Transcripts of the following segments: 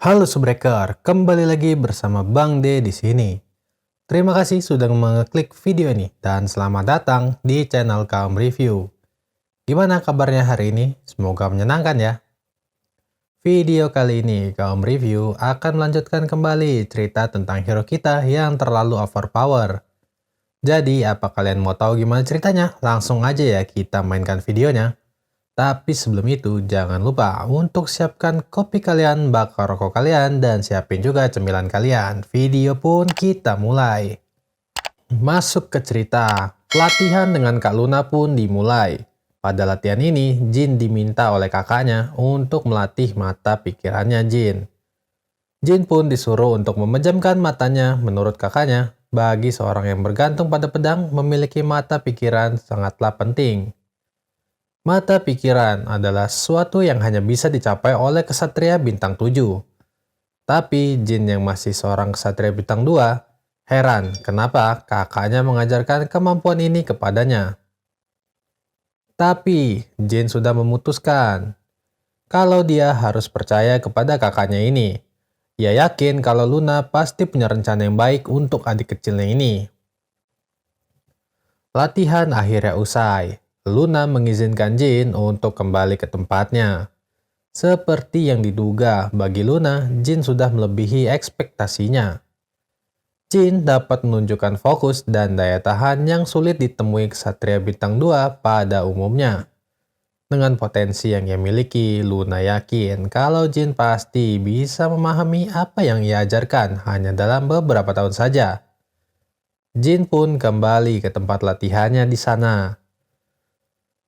Halo Subbreaker, kembali lagi bersama Bang D di sini. Terima kasih sudah mengeklik video ini dan selamat datang di channel Kaum Review. Gimana kabarnya hari ini? Semoga menyenangkan ya. Video kali ini Kaum Review akan melanjutkan kembali cerita tentang hero kita yang terlalu overpower. Jadi apa kalian mau tahu gimana ceritanya? Langsung aja ya kita mainkan videonya. Tapi sebelum itu, jangan lupa untuk siapkan kopi kalian, bakar rokok kalian, dan siapin juga cemilan kalian. Video pun kita mulai. Masuk ke cerita, pelatihan dengan Kak Luna pun dimulai. Pada latihan ini, Jin diminta oleh kakaknya untuk melatih mata pikirannya Jin. Jin pun disuruh untuk memejamkan matanya menurut kakaknya. Bagi seorang yang bergantung pada pedang, memiliki mata pikiran sangatlah penting. Mata pikiran adalah sesuatu yang hanya bisa dicapai oleh kesatria bintang 7. Tapi Jin yang masih seorang kesatria bintang 2, heran kenapa kakaknya mengajarkan kemampuan ini kepadanya. Tapi Jin sudah memutuskan kalau dia harus percaya kepada kakaknya ini. Ia yakin kalau Luna pasti punya rencana yang baik untuk adik kecilnya ini. Latihan akhirnya usai. Luna mengizinkan Jin untuk kembali ke tempatnya. Seperti yang diduga, bagi Luna, Jin sudah melebihi ekspektasinya. Jin dapat menunjukkan fokus dan daya tahan yang sulit ditemui Ksatria Bintang 2 pada umumnya. Dengan potensi yang ia miliki, Luna yakin kalau Jin pasti bisa memahami apa yang ia ajarkan hanya dalam beberapa tahun saja. Jin pun kembali ke tempat latihannya di sana.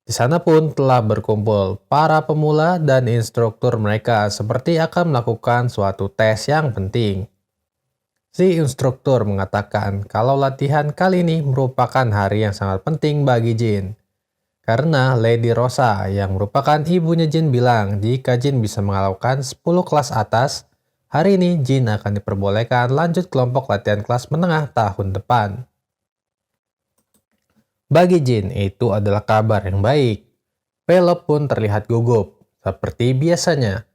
Di sana pun telah berkumpul para pemula dan instruktur mereka seperti akan melakukan suatu tes yang penting. Si instruktur mengatakan kalau latihan kali ini merupakan hari yang sangat penting bagi Jin. Karena Lady Rosa yang merupakan ibunya Jin bilang jika Jin bisa mengalahkan 10 kelas atas, hari ini Jin akan diperbolehkan lanjut kelompok latihan kelas menengah tahun depan. Bagi Jin, itu adalah kabar yang baik. Velop pun terlihat gugup. Seperti biasanya,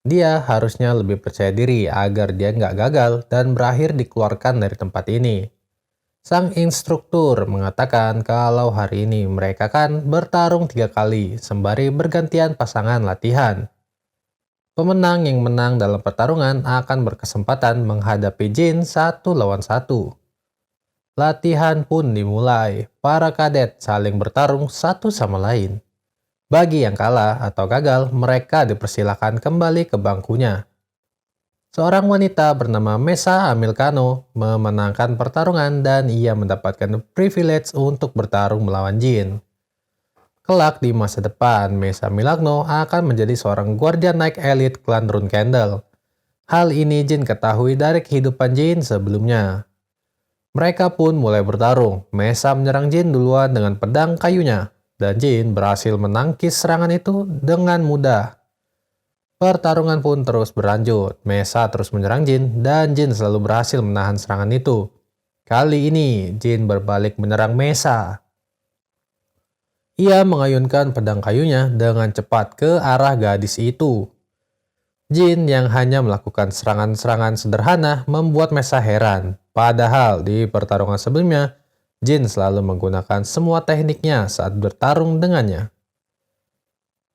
dia harusnya lebih percaya diri agar dia nggak gagal dan berakhir dikeluarkan dari tempat ini. Sang instruktur mengatakan kalau hari ini mereka kan bertarung 3 kali sembari bergantian pasangan latihan. Pemenang yang menang dalam pertarungan akan berkesempatan menghadapi Jin 1 lawan 1. Latihan pun dimulai. Para kadet saling bertarung satu sama lain. Bagi yang kalah atau gagal, mereka dipersilakan kembali ke bangkunya. Seorang wanita bernama Mesa Amilcano memenangkan pertarungan dan ia mendapatkan privilege untuk bertarung melawan Jin. Kelak di masa depan, Mesa Milagno akan menjadi seorang Guardian Knight Elite klan Rune Candle. Hal ini Jin ketahui dari kehidupan Jin sebelumnya. Mereka pun mulai bertarung. Mesa menyerang Jin duluan dengan pedang kayunya, dan Jin berhasil menangkis serangan itu dengan mudah. Pertarungan pun terus berlanjut. Mesa terus menyerang Jin, dan Jin selalu berhasil menahan serangan itu. Kali ini, Jin berbalik menyerang Mesa. Ia mengayunkan pedang kayunya dengan cepat ke arah gadis itu. Jin yang hanya melakukan serangan-serangan sederhana membuat Mesa heran. Padahal di pertarungan sebelumnya, Jin selalu menggunakan semua tekniknya saat bertarung dengannya.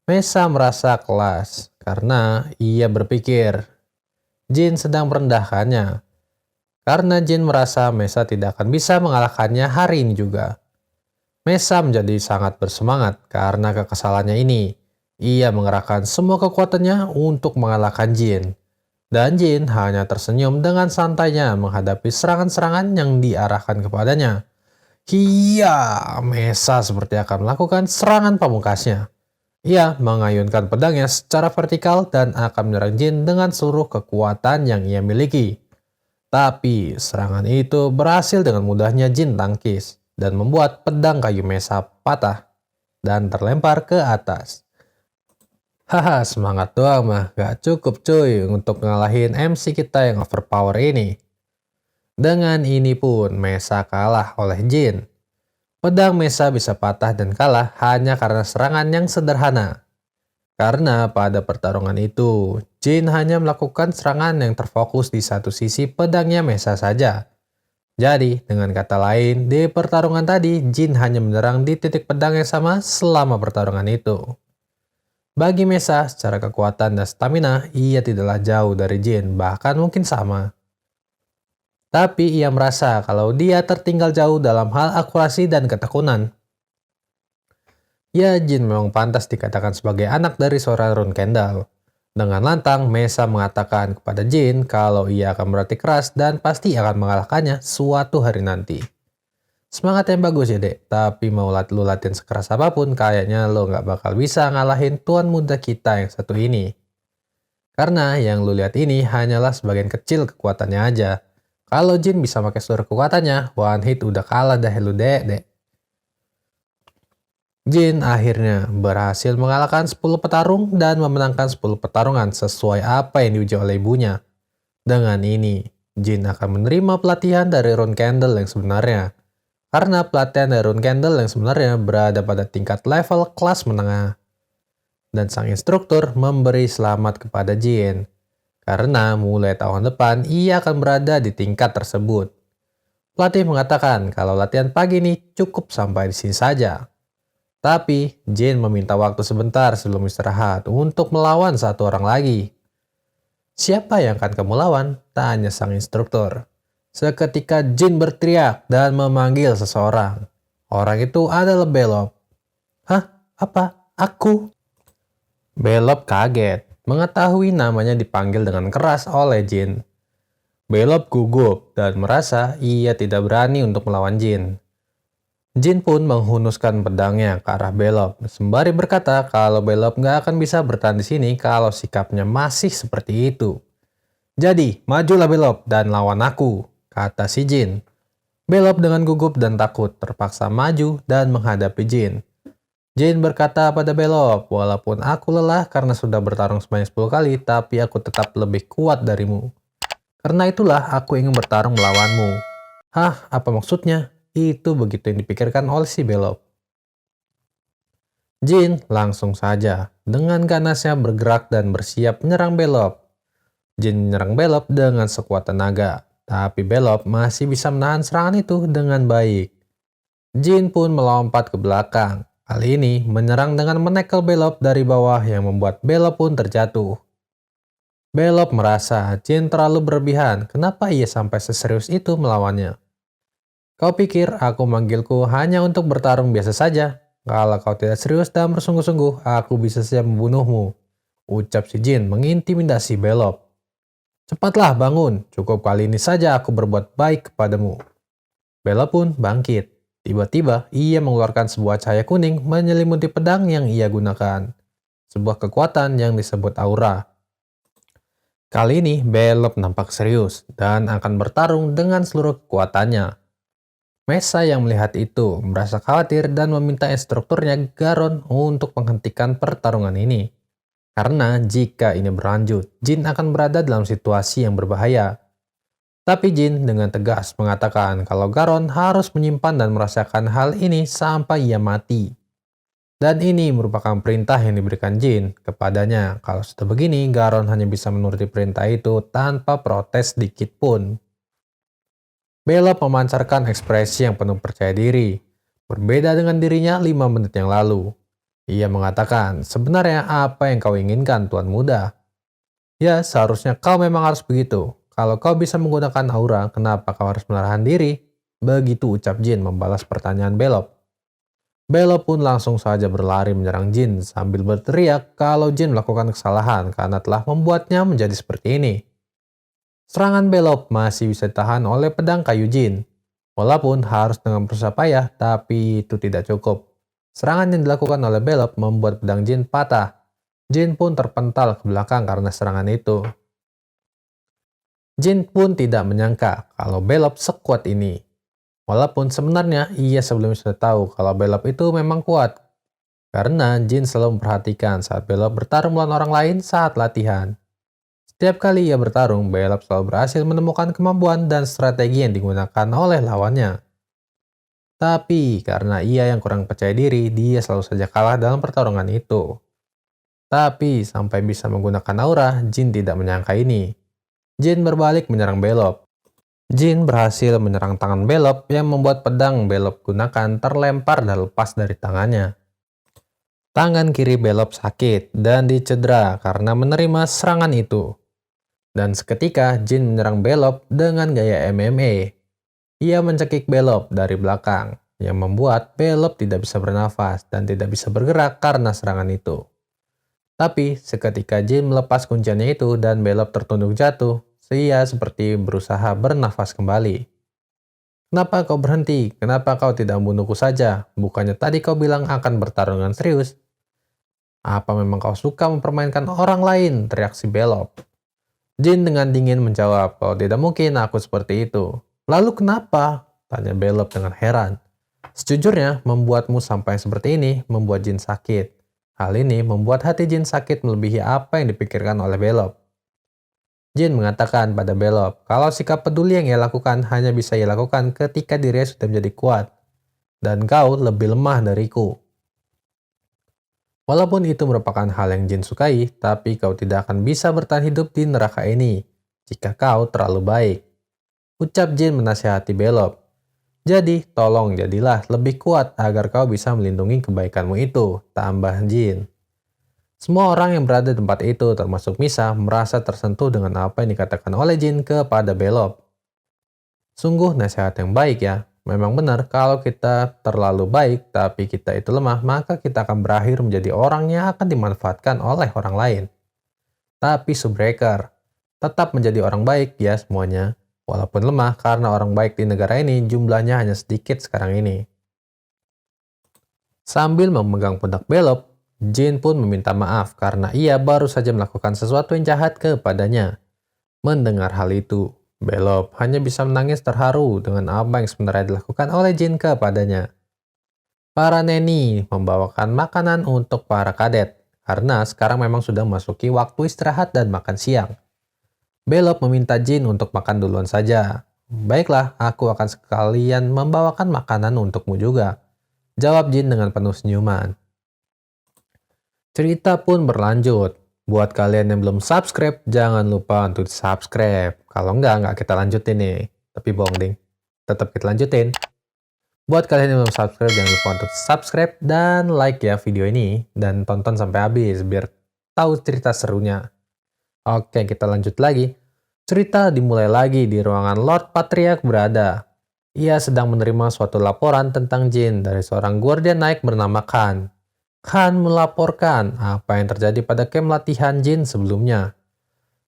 Mesa merasa kelas karena ia berpikir Jin sedang merendahkannya. Karena Jin merasa Mesa tidak akan bisa mengalahkannya hari ini juga. Mesa menjadi sangat bersemangat karena kekesalannya ini. Ia mengerahkan semua kekuatannya untuk mengalahkan Jin. Dan Jin hanya tersenyum dengan santainya menghadapi serangan-serangan yang diarahkan kepadanya. Hiya, Mesa seperti akan melakukan serangan pamungkasnya. Ia mengayunkan pedangnya secara vertikal dan akan menyerang Jin dengan seluruh kekuatan yang ia miliki. Tapi serangan itu berhasil dengan mudahnya Jin tangkis dan membuat pedang kayu Mesa patah dan terlempar ke atas. Haha, semangat doang mah, gak cukup cuy untuk ngalahin MC kita yang overpower ini. Dengan ini pun, Mesa kalah oleh Jin. Pedang Mesa bisa patah dan kalah hanya karena serangan yang sederhana. Karena pada pertarungan itu, Jin hanya melakukan serangan yang terfokus di satu sisi pedangnya Mesa saja. Jadi, dengan kata lain, di pertarungan tadi, Jin hanya menyerang di titik pedang yang sama selama pertarungan itu. Bagi Mesa, secara kekuatan dan stamina, ia tidaklah jauh dari Jin, bahkan mungkin sama. Tapi ia merasa kalau dia tertinggal jauh dalam hal akurasi dan ketekunan. Ya, Jin memang pantas dikatakan sebagai anak dari seorang Rune Kendall. Dengan lantang, Mesa mengatakan kepada Jin kalau ia akan berlatih keras dan pasti akan mengalahkannya suatu hari nanti. Semangat yang bagus ya dek, tapi mau lu latihan sekeras apapun, kayaknya lo nggak bakal bisa ngalahin tuan muda kita yang satu ini. Karena yang lu lihat ini hanyalah sebagian kecil kekuatannya aja. Kalau Jin bisa pakai seluruh kekuatannya, one hit udah kalah dah lu dek. Jin akhirnya berhasil mengalahkan 10 petarung dan memenangkan 10 pertarungan sesuai apa yang diuji oleh ibunya. Dengan ini, Jin akan menerima pelatihan dari Rune Kendall yang sebenarnya. Karena pelatihan dari Rune Kendall yang sebenarnya berada pada tingkat level kelas menengah. Dan sang instruktur memberi selamat kepada Jin. Karena mulai tahun depan ia akan berada di tingkat tersebut. Pelatih mengatakan kalau latihan pagi ini cukup sampai di sini saja. Tapi, Jin meminta waktu sebentar sebelum istirahat untuk melawan satu orang lagi. Siapa yang akan kamu lawan? Tanya sang instruktur. Seketika Jin berteriak dan memanggil seseorang. Orang itu adalah Belop. Hah? Apa? Aku? Belop kaget mengetahui namanya dipanggil dengan keras oleh Jin. Belop gugup dan merasa ia tidak berani untuk melawan Jin. Jin pun menghunuskan pedangnya ke arah Belop, sembari berkata kalau Belop nggak akan bisa bertahan di sini kalau sikapnya masih seperti itu. Jadi, majulah Belop dan lawan aku, kata si Jin. Belop dengan gugup dan takut terpaksa maju dan menghadapi Jin. Jin berkata pada Belop, walaupun aku lelah karena sudah bertarung sebanyak 10 kali, tapi aku tetap lebih kuat darimu. Karena itulah aku ingin bertarung melawanmu. Hah, apa maksudnya? Itu begitu yang dipikirkan oleh si Belop. Jin langsung saja dengan ganasnya bergerak dan bersiap menyerang Belop. Jin menyerang Belop dengan sekuat tenaga, tapi Belop masih bisa menahan serangan itu dengan baik. Jin pun melompat ke belakang, kali ini menyerang dengan menekel Belop dari bawah yang membuat Belop pun terjatuh. Belop merasa Jin terlalu berlebihan, kenapa ia sampai seserius itu melawannya? Kau pikir aku manggilku hanya untuk bertarung biasa saja? Kalau kau tidak serius dan bersungguh-sungguh, aku bisa saja membunuhmu. Ucap si Jin mengintimidasi Belop. Cepatlah bangun, cukup kali ini saja aku berbuat baik kepadamu. Belop pun bangkit. Tiba-tiba ia mengeluarkan sebuah cahaya kuning menyelimuti pedang yang ia gunakan. Sebuah kekuatan yang disebut aura. Kali ini Belop nampak serius dan akan bertarung dengan seluruh kekuatannya. Mesa yang melihat itu merasa khawatir dan meminta instrukturnya Garon untuk menghentikan pertarungan ini. Karena jika ini berlanjut, Jin akan berada dalam situasi yang berbahaya. Tapi Jin dengan tegas mengatakan kalau Garon harus menyimpan dan merasakan hal ini sampai ia mati. Dan ini merupakan perintah yang diberikan Jin kepadanya. Kalau sudah begini, Garon hanya bisa menuruti perintah itu tanpa protes sedikit pun. Belop memancarkan ekspresi yang penuh percaya diri, berbeda dengan dirinya 5 menit yang lalu. Ia mengatakan, sebenarnya apa yang kau inginkan, Tuan Muda? Ya, seharusnya kau memang harus begitu. Kalau kau bisa menggunakan aura, kenapa kau harus menahan diri? Begitu ucap Jin membalas pertanyaan Belop. Belop pun langsung saja berlari menyerang Jin sambil berteriak kalau Jin melakukan kesalahan karena telah membuatnya menjadi seperti ini. Serangan Belop masih bisa ditahan oleh pedang kayu Jin. Walaupun harus dengan berusaha payah, tapi itu tidak cukup. Serangan yang dilakukan oleh Belop membuat pedang Jin patah. Jin pun terpental ke belakang karena serangan itu. Jin pun tidak menyangka kalau Belop sekuat ini. Walaupun sebenarnya ia sebelumnya sudah tahu kalau Belop itu memang kuat. Karena Jin selalu memperhatikan saat Belop bertarung melawan orang lain saat latihan. Setiap kali ia bertarung, Belop selalu berhasil menemukan kemampuan dan strategi yang digunakan oleh lawannya. Tapi karena ia yang kurang percaya diri, dia selalu saja kalah dalam pertarungan itu. Tapi sampai bisa menggunakan aura, Jin tidak menyangka ini. Jin berbalik menyerang Belop. Jin berhasil menyerang tangan Belop yang membuat pedang Belop gunakan terlempar dan lepas dari tangannya. Tangan kiri Belop sakit dan dicedera karena menerima serangan itu. Dan seketika Jin menyerang Belop dengan gaya MMA. Ia mencekik Belop dari belakang, yang membuat Belop tidak bisa bernafas dan tidak bisa bergerak karena serangan itu. Tapi seketika Jin melepas kunciannya itu dan Belop tertunduk jatuh, ia seperti berusaha bernafas kembali. Kenapa kau berhenti? Kenapa kau tidak membunuhku saja? Bukannya tadi kau bilang akan bertarung dengan serius? Apa memang kau suka mempermainkan orang lain? Teriak si Belop. Jin dengan dingin menjawab, "Oh, tidak mungkin aku seperti itu." "Lalu kenapa?" tanya Belop dengan heran. "Sejujurnya, membuatmu sampai seperti ini membuat Jin sakit. Hal ini membuat hati Jin sakit melebihi apa yang dipikirkan oleh Belop." Jin mengatakan pada Belop kalau sikap peduli yang ia lakukan hanya bisa ia lakukan ketika dirinya sudah menjadi kuat. Dan kau lebih lemah dariku. Walaupun itu merupakan hal yang Jin sukai, tapi kau tidak akan bisa bertahan hidup di neraka ini jika kau terlalu baik. Ucap Jin menasihati Belop. Jadi, tolong jadilah lebih kuat agar kau bisa melindungi kebaikanmu itu, tambah Jin. Semua orang yang berada di tempat itu, termasuk Misa, merasa tersentuh dengan apa yang dikatakan oleh Jin kepada Belop. Sungguh nasihat yang baik ya. Memang benar kalau kita terlalu baik tapi kita itu lemah, maka kita akan berakhir menjadi orang yang akan dimanfaatkan oleh orang lain. Tapi Subbreaker, tetap menjadi orang baik ya semuanya. Walaupun lemah karena orang baik di negara ini jumlahnya hanya sedikit sekarang ini. Sambil memegang pundak Belop, Jin pun meminta maaf karena ia baru saja melakukan sesuatu yang jahat kepadanya. Mendengar hal itu, Belop hanya bisa menangis terharu dengan apa yang sebenarnya dilakukan oleh Jin kepadanya. Para neni membawakan makanan untuk para kadet, karena sekarang memang sudah memasuki waktu istirahat dan makan siang. Belop meminta Jin untuk makan duluan saja. "Baiklah, aku akan sekalian membawakan makanan untukmu juga," jawab Jin dengan penuh senyuman. Cerita pun berlanjut. Buat kalian yang belum subscribe, jangan lupa untuk subscribe. Kalau nggak kita lanjutin nih. Tapi bohong ding. Tetap kita lanjutin. Buat kalian yang belum subscribe, jangan lupa untuk subscribe dan like ya video ini. Dan tonton sampai habis biar tahu cerita serunya. Oke, kita lanjut lagi. Cerita dimulai lagi di ruangan Lord Patriarch berada. Ia sedang menerima suatu laporan tentang Jin dari seorang guardian naik bernama Khan. Khan melaporkan apa yang terjadi pada camp latihan Jin sebelumnya.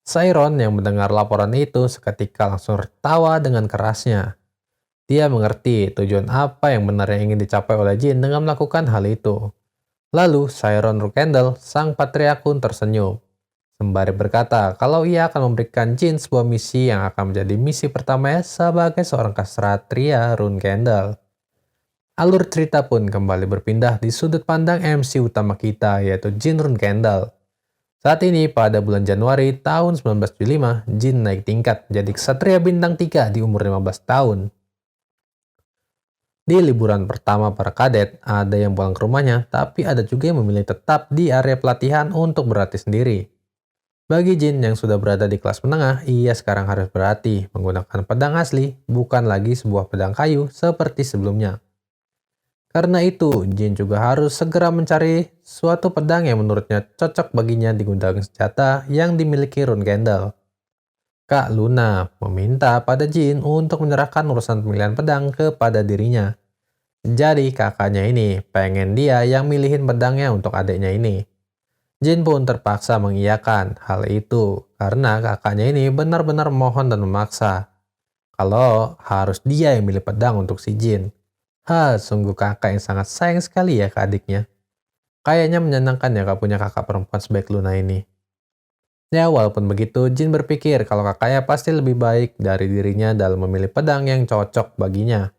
Sairon yang mendengar laporan itu seketika langsung tertawa dengan kerasnya. Dia mengerti tujuan apa yang benar yang ingin dicapai oleh Jin dengan melakukan hal itu. Lalu Sairon Rukendel, sang patriark pun tersenyum. Sembari berkata kalau ia akan memberikan Jin sebuah misi yang akan menjadi misi pertamanya sebagai seorang ksatria Rukendel. Alur cerita pun kembali berpindah di sudut pandang MC utama kita, yaitu Jin Rukendel. Saat ini, pada bulan Januari tahun 1975, Jin naik tingkat menjadi ksatria bintang 3 di umur 15 tahun. Di liburan pertama para kadet, ada yang pulang ke rumahnya, tapi ada juga yang memilih tetap di area pelatihan untuk berlatih sendiri. Bagi Jin yang sudah berada di kelas menengah, ia sekarang harus berlatih menggunakan pedang asli, bukan lagi sebuah pedang kayu seperti sebelumnya. Karena itu, Jin juga harus segera mencari suatu pedang yang menurutnya cocok baginya di gudang senjata yang dimiliki Rukendel. Kak Luna meminta pada Jin untuk menyerahkan urusan pemilihan pedang kepada dirinya. Jadi kakaknya ini pengen dia yang milihin pedangnya untuk adiknya ini. Jin pun terpaksa mengiyakan hal itu karena kakaknya ini benar-benar mohon dan memaksa. Kalau harus dia yang milih pedang untuk si Jin. Sungguh kakak yang sangat sayang sekali ya ke adiknya. Kayaknya menyenangkan ya kak punya kakak perempuan sebaik Luna ini. Ya, walaupun begitu, Jin berpikir kalau kakaknya pasti lebih baik dari dirinya dalam memilih pedang yang cocok baginya.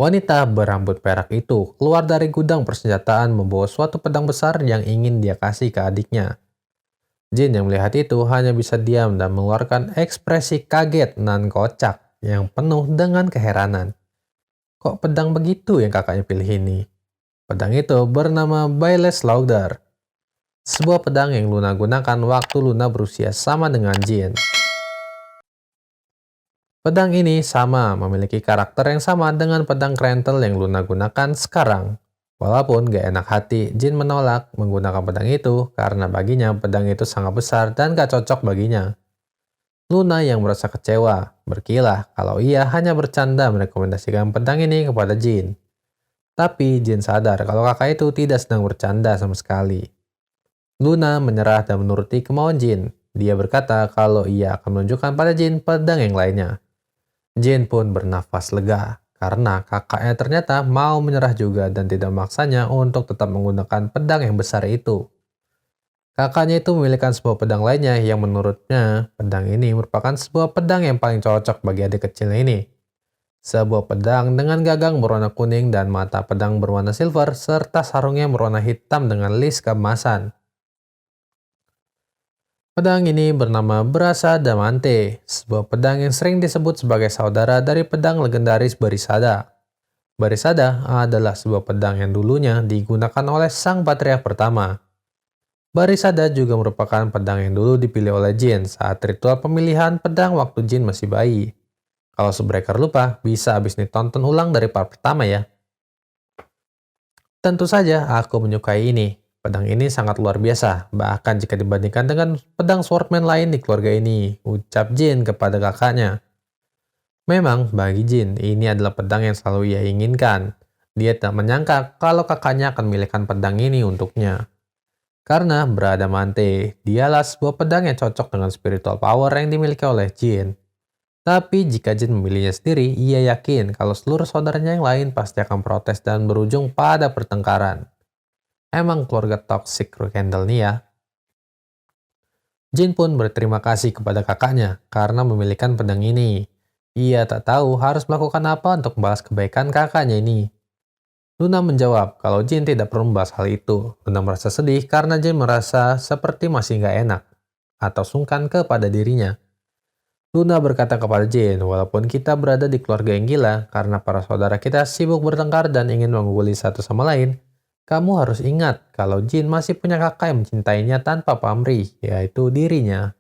Wanita berambut perak itu keluar dari gudang persenjataan membawa suatu pedang besar yang ingin dia kasih ke adiknya. Jin yang melihat itu hanya bisa diam dan mengeluarkan ekspresi kaget dan kocak yang penuh dengan keheranan. Kok pedang begitu yang kakaknya pilih ini? Pedang itu bernama Bayless Lauder. Sebuah pedang yang Luna gunakan waktu Luna berusia sama dengan Jin. Pedang ini sama memiliki karakter yang sama dengan pedang Krentel yang Luna gunakan sekarang. Walaupun gak enak hati, Jin menolak menggunakan pedang itu karena baginya pedang itu sangat besar dan gak cocok baginya. Luna yang merasa kecewa, berkilah kalau ia hanya bercanda merekomendasikan pedang ini kepada Jin. Tapi Jin sadar kalau kakak itu tidak sedang bercanda sama sekali. Luna menyerah dan menuruti kemauan Jin. Dia berkata kalau ia akan menunjukkan pada Jin pedang yang lainnya. Jin pun bernafas lega karena kakaknya ternyata mau menyerah juga dan tidak memaksanya untuk tetap menggunakan pedang yang besar itu. Kakaknya itu memiliki sebuah pedang lainnya yang menurutnya pedang ini merupakan sebuah pedang yang paling cocok bagi adik kecilnya ini. Sebuah pedang dengan gagang berwarna kuning dan mata pedang berwarna silver serta sarungnya berwarna hitam dengan list keemasan. Pedang ini bernama Brasa Damante, sebuah pedang yang sering disebut sebagai saudara dari pedang legendaris Barisada. Barisada adalah sebuah pedang yang dulunya digunakan oleh sang patriark pertama. Barisada juga merupakan pedang yang dulu dipilih oleh Jin saat ritual pemilihan pedang waktu Jin masih bayi. Kalau subscriber lupa, bisa abis ini tonton ulang dari part pertama ya. Tentu saja aku menyukai ini. Pedang ini sangat luar biasa, bahkan jika dibandingkan dengan pedang swordman lain di keluarga ini, ucap Jin kepada kakaknya. Memang, bagi Jin, ini adalah pedang yang selalu ia inginkan. Dia tak menyangka kalau kakaknya akan memilihkan pedang ini untuknya. Karena Bradamante, dialah sebuah pedang yang cocok dengan spiritual power yang dimiliki oleh Jin. Tapi jika Jin memilihnya sendiri, ia yakin kalau seluruh saudaranya yang lain pasti akan protes dan berujung pada pertengkaran. Emang keluarga toxic Kendall nih ya. Jin pun berterima kasih kepada kakaknya karena memilihkan pedang ini. Ia tak tahu harus melakukan apa untuk membalas kebaikan kakaknya ini. Luna menjawab kalau Jin tidak perlu membahas hal itu. Luna merasa sedih karena Jin merasa seperti masih nggak enak atau sungkan kepada dirinya. Luna berkata kepada Jin, walaupun kita berada di keluarga yang gila karena para saudara kita sibuk bertengkar dan ingin mengungguli satu sama lain, kamu harus ingat kalau Jin masih punya kakak yang mencintainya tanpa pamrih, yaitu dirinya.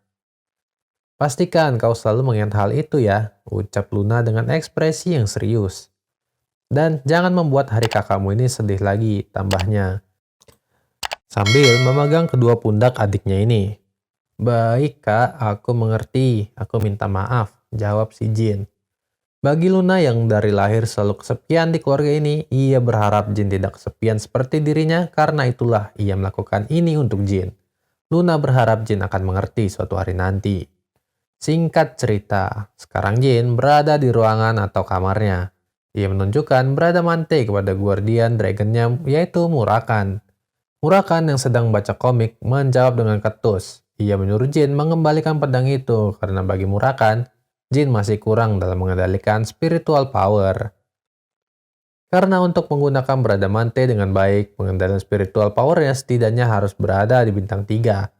Pastikan kau selalu mengingat hal itu ya, ucap Luna dengan ekspresi yang serius. Dan jangan membuat hari kakakmu ini sedih lagi, tambahnya. Sambil memegang kedua pundak adiknya ini. Baik kak, aku mengerti, aku minta maaf, jawab si Jin. Bagi Luna yang dari lahir selalu kesepian di keluarga ini, ia berharap Jin tidak kesepian seperti dirinya karena itulah ia melakukan ini untuk Jin. Luna berharap Jin akan mengerti suatu hari nanti. Singkat cerita, sekarang Jin berada di ruangan atau kamarnya. Ia menunjukkan Bradamante kepada Guardian Dragon-nya yaitu Murakan. Murakan yang sedang baca komik menjawab dengan ketus. Ia menyuruh Jin mengembalikan pedang itu karena bagi Murakan, Jin masih kurang dalam mengendalikan spiritual power. Karena untuk menggunakan Bradamante dengan baik, pengendalian spiritual powernya setidaknya harus berada di bintang 3.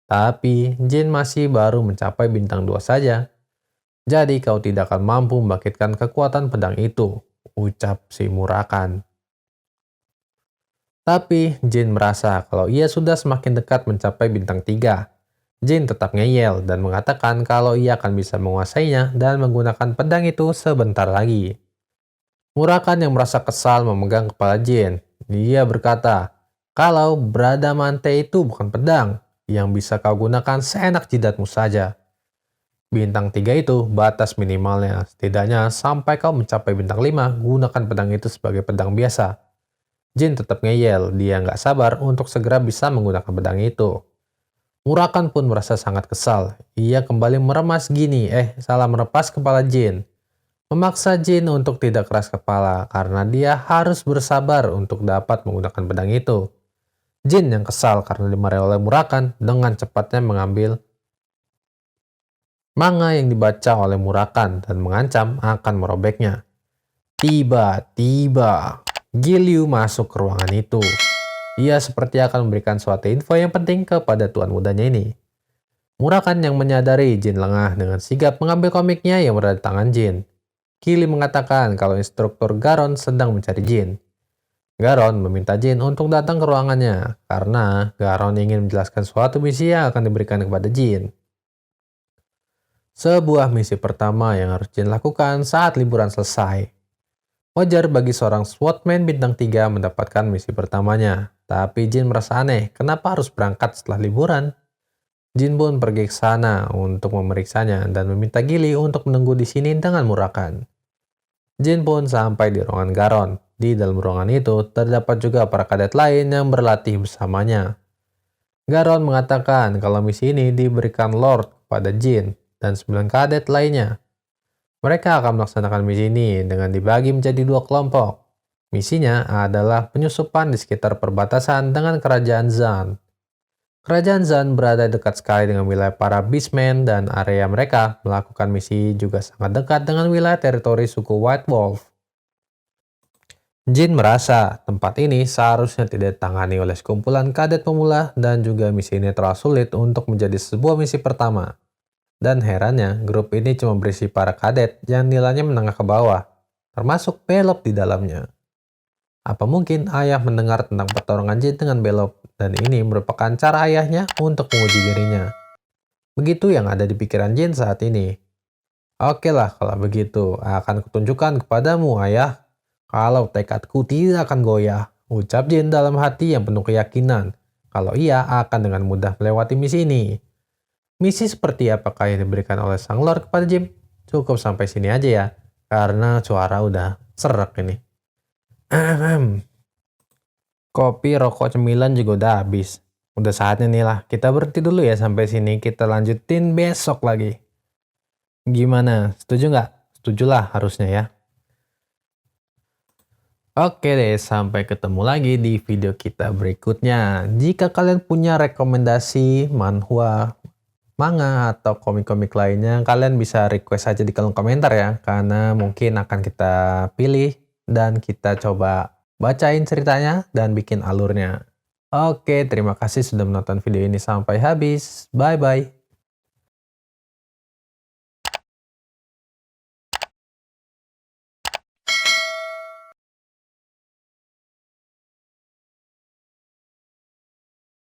Tapi, Jin masih baru mencapai bintang 2 saja. Jadi kau tidak akan mampu membangkitkan kekuatan pedang itu, ucap si Murakan. Tapi, Jin merasa kalau ia sudah semakin dekat mencapai bintang 3. Jin tetap ngeyel dan mengatakan kalau ia akan bisa menguasainya dan menggunakan pedang itu sebentar lagi. Murakan yang merasa kesal memegang kepala Jin. Dia berkata, kalau Bradamante itu bukan pedang yang bisa kau gunakan seenak jidatmu saja. Bintang 3 itu batas minimalnya. Setidaknya sampai kau mencapai bintang 5, gunakan pedang itu sebagai pedang biasa. Jin tetap ngeyel, dia nggak sabar untuk segera bisa menggunakan pedang itu. Murakan pun merasa sangat kesal. Ia kembali salah merepas kepala Jin. Memaksa Jin untuk tidak keras kepala karena dia harus bersabar untuk dapat menggunakan pedang itu. Jin yang kesal karena dimarahi oleh Murakan dengan cepatnya mengambil manga yang dibaca oleh Murakan dan mengancam akan merobeknya. Tiba-tiba, Gilyu masuk ke ruangan itu. Ia seperti akan memberikan suatu info yang penting kepada tuan mudanya ini. Murakan yang menyadari Jin lengah dengan sigap mengambil komiknya yang berada di tangan Jin. Kili mengatakan kalau instruktur Garon sedang mencari Jin. Garon meminta Jin untuk datang ke ruangannya karena Garon ingin menjelaskan suatu misi yang akan diberikan kepada Jin. Sebuah misi pertama yang harus Jin lakukan saat liburan selesai. Wajar bagi seorang SWAT-man bintang 3 mendapatkan misi pertamanya, tapi Jin merasa aneh kenapa harus berangkat setelah liburan. Jin pun pergi ke sana untuk memeriksanya dan meminta Gili untuk menunggu di sini dengan Murakan. Jin pun sampai di ruangan Garon. Di dalam ruangan itu terdapat juga para kadet lain yang berlatih bersamanya. Garon mengatakan kalau misi ini diberikan Lord kepada Jin dan 9 kadet lainnya. Mereka akan melaksanakan misi ini dengan dibagi menjadi 2 kelompok. Misinya adalah penyusupan di sekitar perbatasan dengan kerajaan Zan. Kerajaan Zan berada dekat sekali dengan wilayah para Beastmen dan area mereka melakukan misi juga sangat dekat dengan wilayah teritori suku White Wolf. Jin merasa tempat ini seharusnya tidak ditangani oleh sekumpulan kadet pemula dan juga misi ini terlalu sulit untuk menjadi sebuah misi pertama. Dan herannya, grup ini cuma berisi para kadet yang nilainya menengah ke bawah, termasuk Belop di dalamnya. Apa mungkin ayah mendengar tentang pertarungan Jin dengan Belop, dan ini merupakan cara ayahnya untuk menguji dirinya. Begitu yang ada di pikiran Jin saat ini. Oke lah kalau begitu, akan kutunjukkan kepadamu ayah. Kalau tekadku tidak akan goyah, ucap Jin dalam hati yang penuh keyakinan kalau ia akan dengan mudah melewati misi ini. Misi seperti apakah yang diberikan oleh Sang Lord kepada Jin? Cukup sampai sini aja ya, karena suara udah serak ini. Kopi, rokok, cemilan juga udah habis. Udah saatnya nih lah, kita berhenti dulu ya sampai sini, kita lanjutin besok lagi. Gimana, setuju nggak? Setuju lah harusnya ya. Oke deh, sampai ketemu lagi di video kita berikutnya. Jika kalian punya rekomendasi manhwa, manga, atau komik-komik lainnya, kalian bisa request aja di kolom komentar ya, karena mungkin akan kita pilih dan kita coba bacain ceritanya dan bikin alurnya. Oke, terima kasih sudah menonton video ini sampai habis. Bye-bye.